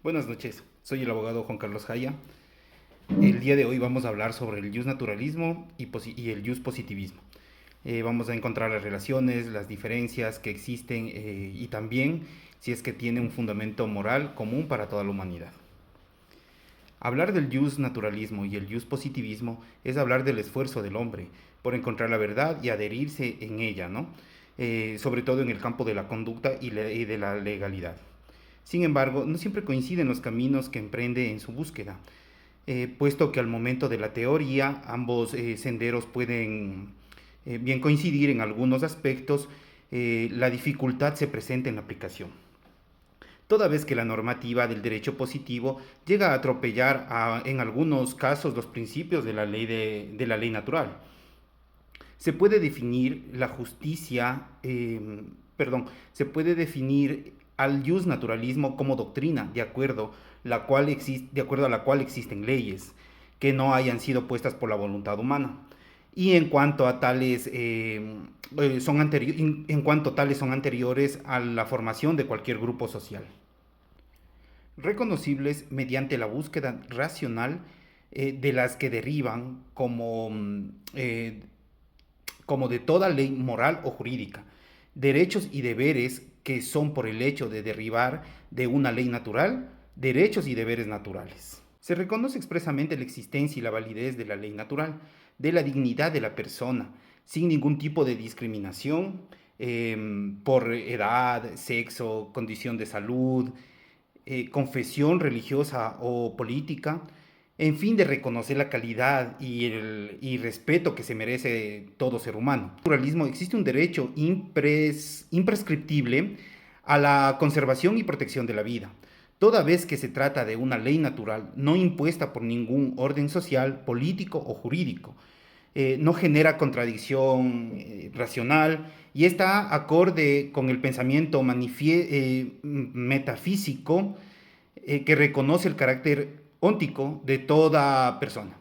Buenas noches, soy el abogado Juan Carlos Jaya. El día de hoy vamos a hablar sobre el justnaturalismo y el justpositivismo. Vamos a encontrar las relaciones, las diferencias que existen y también si es que tiene un fundamento moral común para toda la humanidad. Hablar del justnaturalismo y el justpositivismo es hablar del esfuerzo del hombre por encontrar la verdad y adherirse en ella, ¿no? Sobre todo en el campo de la conducta y de la legalidad. Sin embargo, no siempre coinciden los caminos que emprende en su búsqueda, puesto que al momento de la teoría ambos senderos pueden bien coincidir en algunos aspectos, la dificultad se presenta en la aplicación. Toda vez que la normativa del derecho positivo llega a atropellar en algunos casos los principios de la ley natural. Se puede definir la justicia, se puede definir al justnaturalismo como doctrina, de acuerdo a la cual existen leyes que no hayan sido puestas por la voluntad humana. Y en cuanto a tales son anteriores a la formación de cualquier grupo social, reconocibles mediante la búsqueda racional de las que derivan como de toda ley moral o jurídica, derechos y deberes que son por el hecho de derivar de una ley natural, derechos y deberes naturales. Se reconoce expresamente la existencia y la validez de la ley natural, de la dignidad de la persona, sin ningún tipo de discriminación por edad, sexo, condición de salud, confesión religiosa o política, en fin de reconocer la calidad y respeto que se merece todo ser humano. En el pluralismo existe un derecho imprescriptible a la conservación y protección de la vida, toda vez que se trata de una ley natural no impuesta por ningún orden social, político o jurídico. No genera contradicción racional y está acorde con el pensamiento metafísico que reconoce el carácter óntico de toda persona.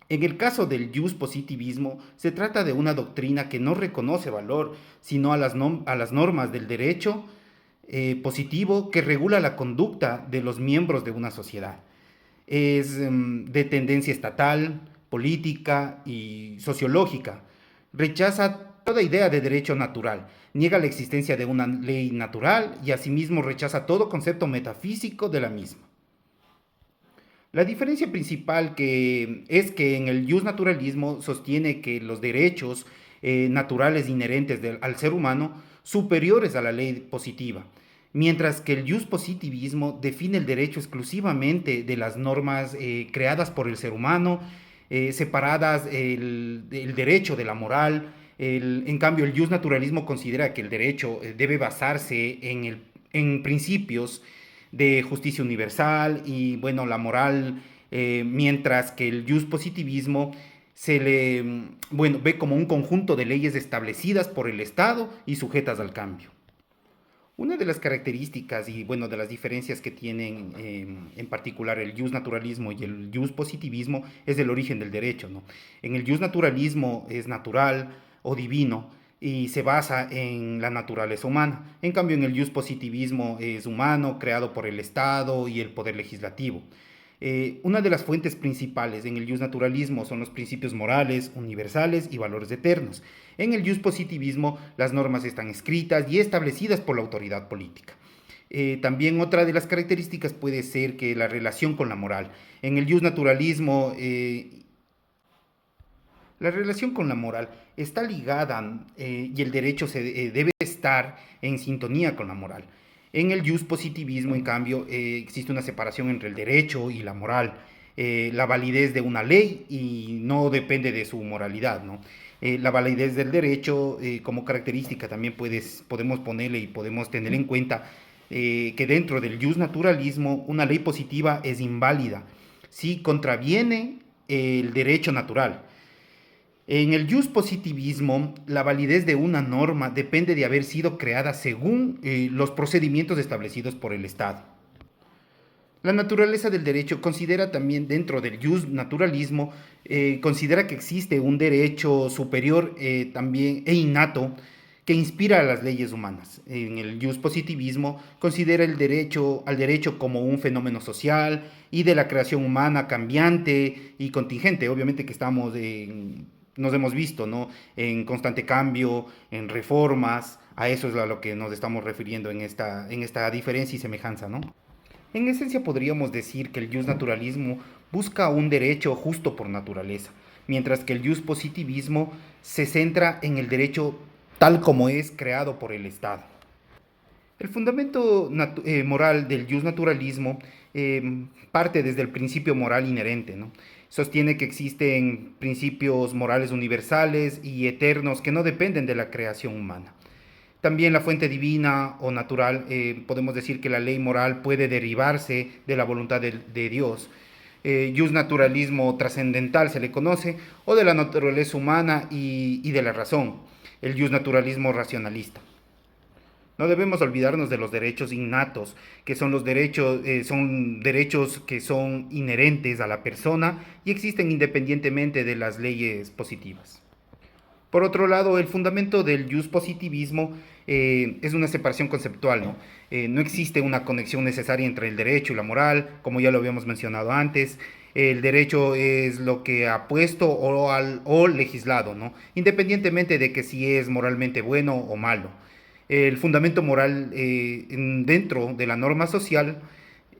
En el caso del positivismo, se trata de una doctrina que no reconoce valor, sino a las normas del derecho positivo que regula la conducta de los miembros de una sociedad. Es de tendencia estatal, política y sociológica. Rechaza toda idea de derecho natural, niega la existencia de una ley natural y asimismo rechaza todo concepto metafísico de la misma. La diferencia principal es que en el justnaturalismo sostiene que los derechos naturales inherentes al ser humano superiores a la ley positiva, mientras que el justpositivismo define el derecho exclusivamente de las normas creadas por el ser humano, separadas el derecho de la moral. En cambio, el justnaturalismo considera que el derecho debe basarse en principios de justicia universal y, bueno, la moral, mientras que el justpositivismo ve como un conjunto de leyes establecidas por el Estado y sujetas al cambio. Una de las características y, bueno, de las diferencias que tienen en particular el justnaturalismo y el justpositivismo es el origen del derecho, ¿no? En el justnaturalismo es natural o divino y se basa en la naturaleza humana. En cambio, en el justpositivismo es humano, creado por el Estado y el poder legislativo. Una de las fuentes principales en el justnaturalismo son los principios morales, universales y valores eternos. En el justpositivismo las normas están escritas y establecidas por la autoridad política. También otra de las características puede ser que la relación con la moral. En el justnaturalismo la relación con la moral está ligada y el derecho debe estar en sintonía con la moral. En el justpositivismo, en cambio, existe una separación entre el derecho y la moral. La validez de una ley y no depende de su moralidad, ¿no? La validez del derecho como característica también podemos ponerle y podemos tener en cuenta que dentro del justnaturalismo una ley positiva es inválida si contraviene el derecho natural. En el justpositivismo, la validez de una norma depende de haber sido creada según los procedimientos establecidos por el Estado. La naturaleza del derecho considera también dentro del justnaturalismo, considera que existe un derecho superior también e innato que inspira a las leyes humanas. En el positivismo considera al derecho como un fenómeno social y de la creación humana cambiante y contingente. Obviamente que nos hemos visto, ¿no?, en constante cambio, en reformas. A eso es a lo que nos estamos refiriendo en esta diferencia y semejanza, ¿no? En esencia podríamos decir que el naturalismo busca un derecho justo por naturaleza, mientras que el positivismo se centra en el derecho tal como es creado por el Estado. El fundamento moral del naturalismo parte desde el principio moral inherente, ¿no? Sostiene que existen principios morales universales y eternos que no dependen de la creación humana. También la fuente divina o natural, podemos decir que la ley moral puede derivarse de la voluntad de Dios. Naturalismo trascendental se le conoce, o de la naturaleza humana y de la razón. El naturalismo racionalista. No debemos olvidarnos de los derechos innatos, que son derechos que son inherentes a la persona y existen independientemente de las leyes positivas. Por otro lado, el fundamento del positivismo es una separación conceptual, ¿no? No existe una conexión necesaria entre el derecho y la moral, como ya lo habíamos mencionado antes. El derecho es lo que ha puesto o legislado, ¿no?, independientemente de que si es moralmente bueno o malo. El fundamento moral dentro de la norma social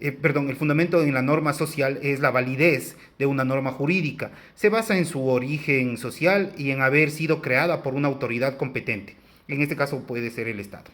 el fundamento en la norma social es la validez de una norma jurídica. Se basa en su origen social y en haber sido creada por una autoridad competente. En este caso puede ser el Estado.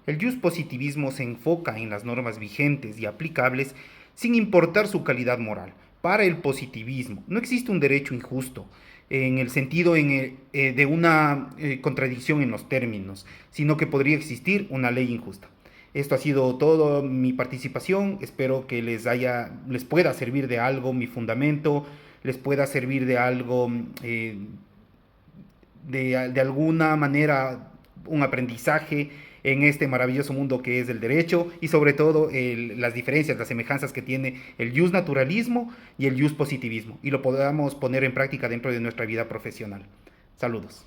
El positivismo se enfoca en las normas vigentes y aplicables sin importar su calidad moral. Para el positivismo no existe un derecho injusto en el sentido de una contradicción en los términos, sino que podría existir una ley injusta. Esto ha sido todo mi participación. Espero que les pueda servir de algo mi fundamento, les pueda servir de algo, de alguna manera, un aprendizaje en este maravilloso mundo que es el derecho y sobre todo las diferencias, las semejanzas que tiene el naturalismo y el positivismo y lo podamos poner en práctica dentro de nuestra vida profesional. Saludos.